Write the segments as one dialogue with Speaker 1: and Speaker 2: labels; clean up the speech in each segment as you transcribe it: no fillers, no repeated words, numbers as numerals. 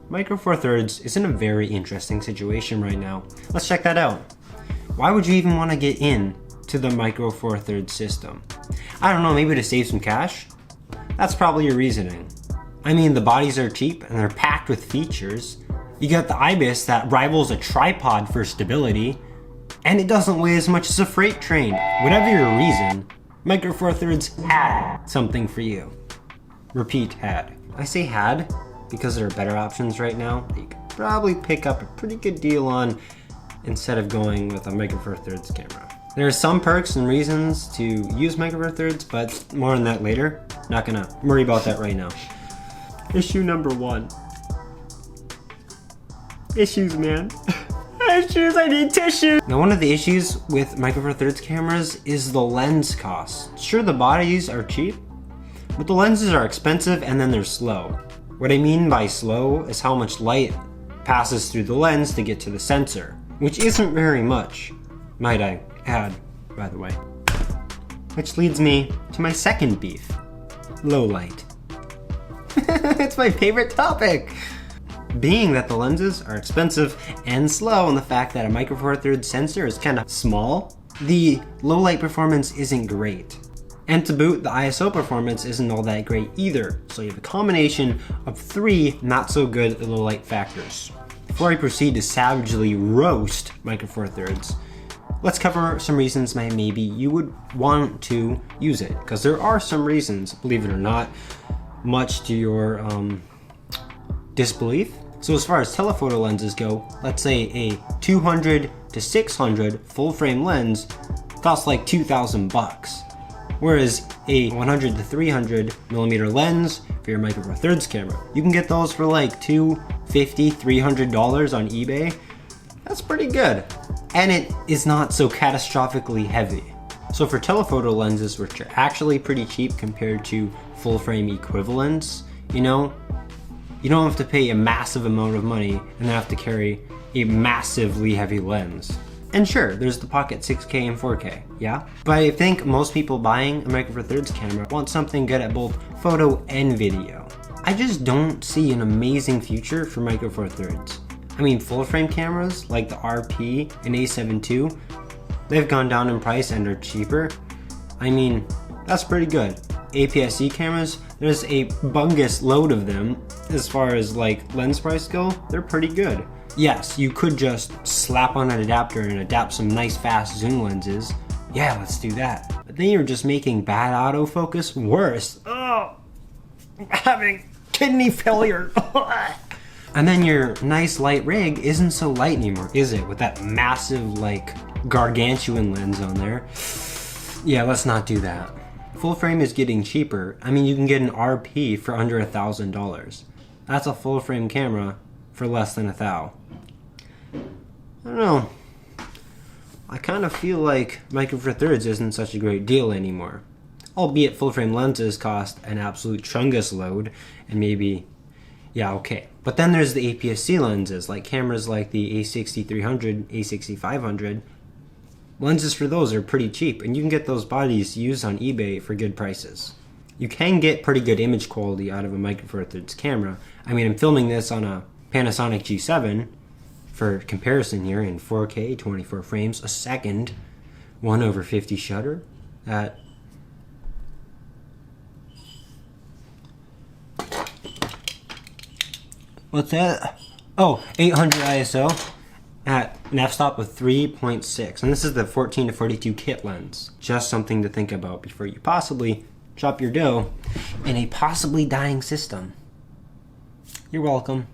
Speaker 1: Micro Four Thirds is in a very interesting situation right now. Let's check that out. Why would you even want to get in to the Micro Four Thirds system? I don't know, maybe to save some cash? That's probably your reasoning. I mean, the bodies are cheap and they're packed with features. You got the IBIS that rivals a tripod for stability, and it doesn't weigh as much as a freight train. Whatever your reason, Micro Four Thirds had something for you. Repeat, had. I say had because there are better options right now that you could probably pick up a pretty good deal on instead of going with a Micro Four Thirds camera. There are some perks and reasons to use Micro Four Thirds, but more on that later. Not gonna worry about that right now. Issue number 1. Issues, man. Issues, I need tissue. Now, one of the issues with Micro Four Thirds cameras is the lens cost. Sure, the bodies are cheap, but the lenses are expensive and then they're slow. What I mean by slow is how much light passes through the lens to get to the sensor, which isn't very much, might I add, by the way. Which leads me to my second beef, low light. It's my favorite topic. Being that the lenses are expensive and slow, and the fact that a Micro Four Thirds sensor is kind of small, the low light performance isn't great. And to boot, the ISO performance isn't all that great either. So you have a combination of 3 not so good low light factors. Before I proceed to savagely roast Micro Four Thirds, let's cover some reasons why maybe you would want to use it. Because there are some reasons, believe it or not, much to your disbelief. So as far as telephoto lenses go, let's say a 200 to 600 full frame lens costs like 2,000 bucks. Whereas a 100 to 300 millimeter lens for your Micro Four Thirds camera, you can get those for like $250, $300 on eBay. That's pretty good. And it is not so catastrophically heavy. So for telephoto lenses, which are actually pretty cheap compared to full frame equivalents, you know, you don't have to pay a massive amount of money and then have to carry a massively heavy lens. And sure, there's the Pocket 6K and 4K, yeah? But I think most people buying a Micro Four Thirds camera want something good at both photo and video. I just don't see an amazing future for Micro Four Thirds. I mean, full frame cameras like the RP and A7 II, they've gone down in price and are cheaper. I mean, that's pretty good. aps-c cameras, there's a bungus load of them. As far as like lens price go, they're pretty good. Yes, you could just slap on an adapter and adapt some nice fast zoom lenses. Yeah, let's do that. But then you're just making bad autofocus worse. Oh, I'm having kidney failure. And then your nice light rig isn't so light anymore, is it? With that massive, like, gargantuan lens on there. Yeah, let's not do that. Full frame is getting cheaper. I mean, you can get an RP for under $1,000. That's a full frame camera for less than $1,000. I don't know. I kind of feel like Micro Four Thirds isn't such a great deal anymore. Albeit full frame lenses cost an absolute chungus load, and maybe, yeah, okay. But then there's the aps-c lenses, like cameras like the A6300, A6500. Lenses for those are pretty cheap, and you can get those bodies used on eBay for good prices. You can get pretty good image quality out of a Micro Four Thirds camera. I mean, I'm filming this on a Panasonic G7 for comparison here in 4K, 24 frames a second, 1/50 shutter at what's that? Oh, 800 ISO at an f-stop of 3.6, and this is the 14 to 42 kit lens. Just something to think about before you possibly drop your dough in a possibly dying system. You're welcome.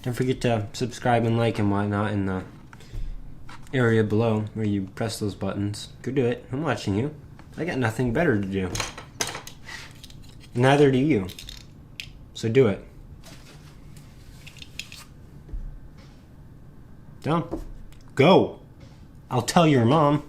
Speaker 1: Don't forget to subscribe and like and whatnot in the area below where you press those buttons. Go do it. I'm watching you. I got nothing better to do. Neither do you. So do it. Down. Go. I'll tell your mom.